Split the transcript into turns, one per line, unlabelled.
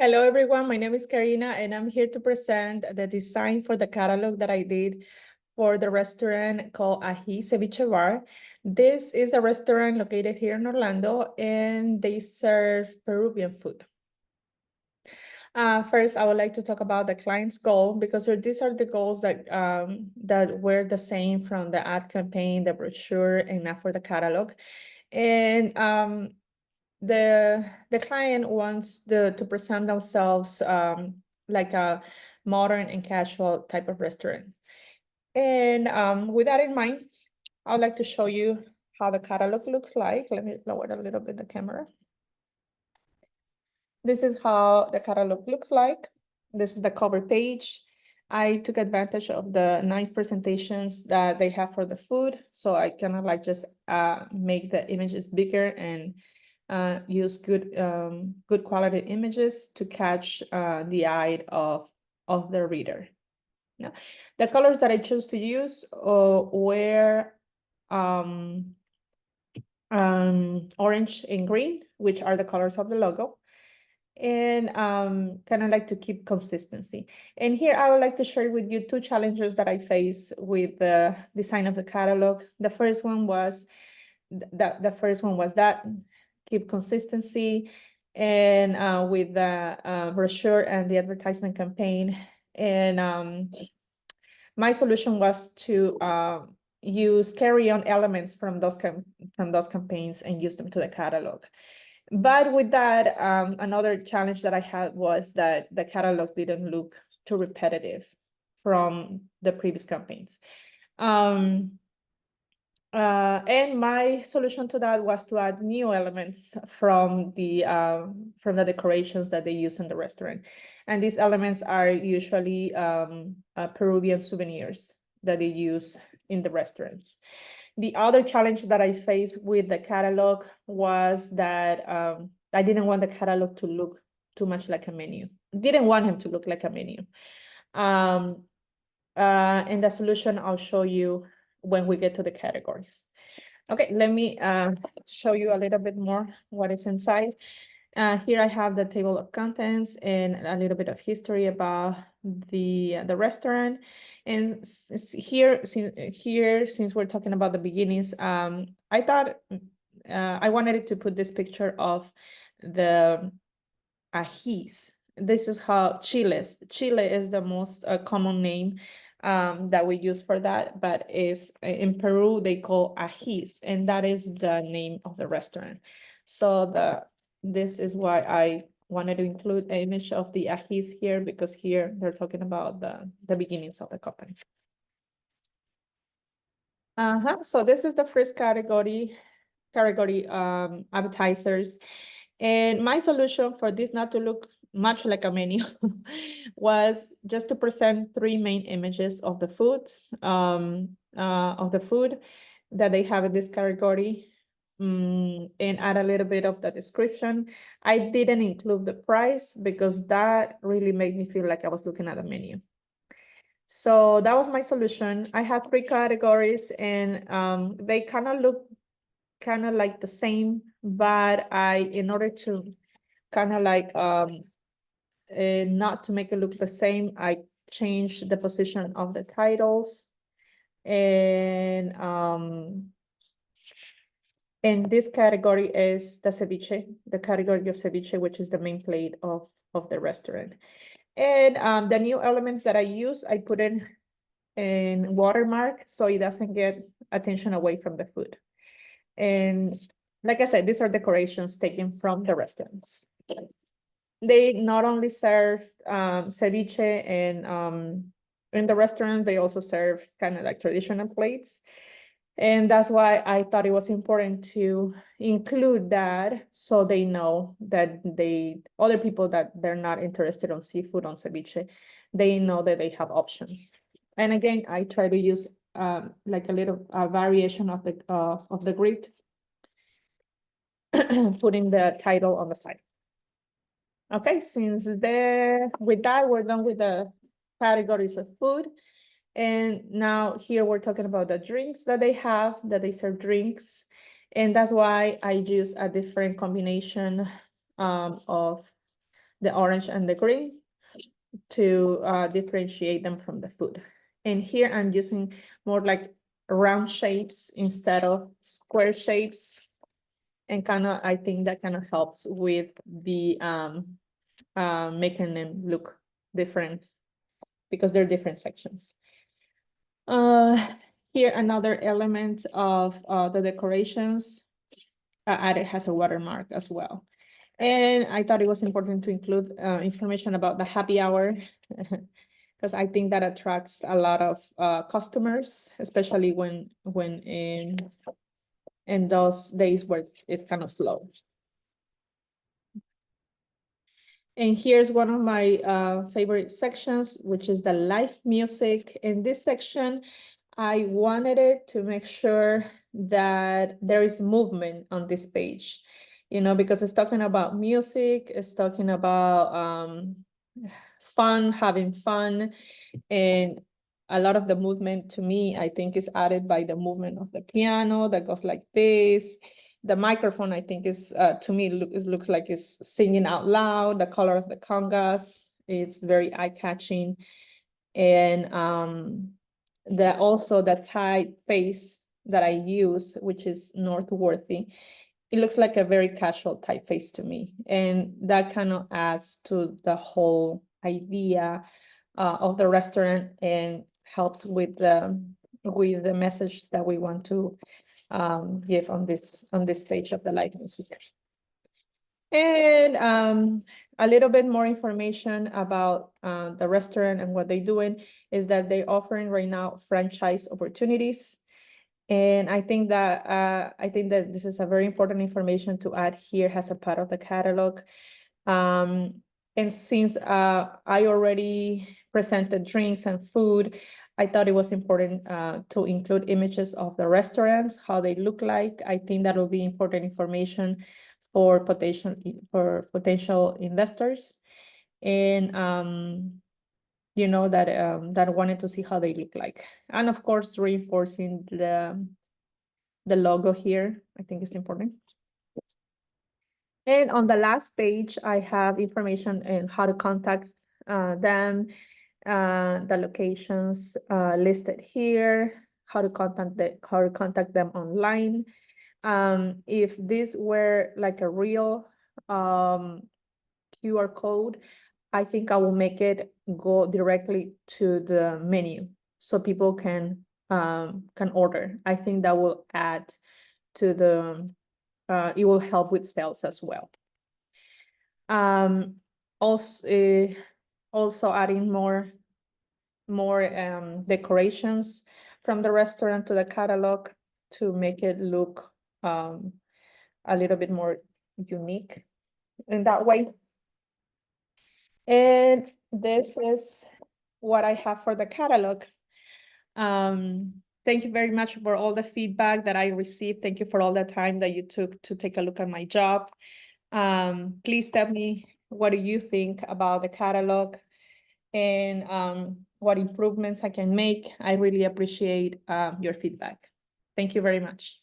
Hello, everyone. My name is Karina, and I'm here to present the design for the catalog that I did for the restaurant called AjiCeviche Bar. This is a restaurant located here in Orlando, and they serve Peruvian food. First, I would like to talk about the client's goal because these are the goals that were the same from the ad campaign, the brochure, and now for the catalog. And the client wants to present themselves like a modern and casual type of restaurant. And with that in mind, I would like to show you how the catalog looks like. Let me lower a little bit the camera. This is how the catalog looks like. This is the cover page. I took advantage of the nice presentations that they have for the food. So I kind of like just make the images bigger and use good quality images to catch the eye of the reader. Now, the colors that I chose to use were orange and green, which are the colors of the logo, and kind of like to keep consistency. And here I would like to share with you two challenges that I face with the design of the catalog. The first one was that keep consistency, and with the brochure and the advertisement campaign. And my solution was to use carry-on elements from those campaigns and use them to the catalog. But with that, another challenge that I had was that the catalog didn't look too repetitive from the previous campaigns. And my solution to that was to add new elements from the decorations that they use in the restaurant. And these elements are usually Peruvian souvenirs that they use in the restaurants. The other challenge that I faced with the catalog was that I didn't want the catalog to look too much like a menu. Didn't want him to look like a menu. And the solution I'll show you when we get to the categories. Okay, let me show you a little bit more what is inside. Here I have the table of contents and a little bit of history about the restaurant. And since we're talking about the beginnings, I thought I wanted to put this picture of the ajís. This is how Chile is the most common name that we use for that, but is in Peru they call ajís, and that is the name of the restaurant. So this is why I wanted to include an image of the ajís here, because here they're talking about the beginnings of the company. So this is the first category appetizers. And my solution for this not to look much like a menu was just to present three main images of the foods, that they have in this category, and add a little bit of the description. I didn't include the price because that really made me feel like I was looking at a menu. So that was my solution. I had three categories, and they kind of look kind of like the same, but in order to kind of like not to make it look the same, I changed the position of the titles. And this category is the ceviche, the category of ceviche, which is the main plate of the restaurant. And the new elements that I use, I put in watermark so it doesn't get attention away from the food. And like I said, these are decorations taken from the restaurants. They not only serve ceviche and in the restaurants, they also serve kind of like traditional plates. And that's why I thought it was important to include that so they know that other people that they're not interested on seafood, on ceviche, they know that they have options. And again, I try to use like a little variation of the grid, putting the title on the side. Okay, with that, we're done with the categories of food. And now here we're talking about the drinks that they serve drinks. And that's why I use a different combination of the orange and the green, to differentiate them from the food. And here I'm using more like round shapes instead of square shapes. And I think that kind of helps with the making them look different because they're different sections. Here, another element of the decorations added has a watermark as well. And I thought it was important to include information about the happy hour because I think that attracts a lot of customers, especially when in those days where it's kind of slow. And here's one of my favorite sections, which is the live music. In this section, I wanted it to make sure that there is movement on this page, you know, because it's talking about music, it's talking about fun, having fun, and a lot of the movement to me, I think, is added by the movement of the piano that goes like this. The microphone, I think, is to me, it looks like it's singing out loud. The color of the congas, it's very eye-catching. And also the typeface that I use, which is Northworthy, it looks like a very casual typeface to me. And that kind of adds to the whole idea of the restaurant and helps with the message that we want to give on this page of the live music. And a little bit more information about the restaurant and what they're doing is that they're offering right now franchise opportunities. And I think that this is a very important information to add here as a part of the catalog. And since I already presented drinks and food, I thought it was important to include images of the restaurants, how they look like. I think that will be important information for potential investors, and you know, that wanted to see how they look like, and of course reinforcing the logo here. I think it's important. And on the last page, I have information on how to contact them, the locations listed here, how to contact them online. If this were like a real QR code, I think I will make it go directly to the menu so people can order. I think that will add to the it will help with sales as well. Also adding more decorations from the restaurant to the catalog to make it look a little bit more unique in that way. And this is what I have for the catalog. Thank you very much for all the feedback that I received. Thank you for all the time that you took to take a look at my job. Please tell me, what do you think about the catalog and what improvements I can make? I really appreciate your feedback. Thank you very much.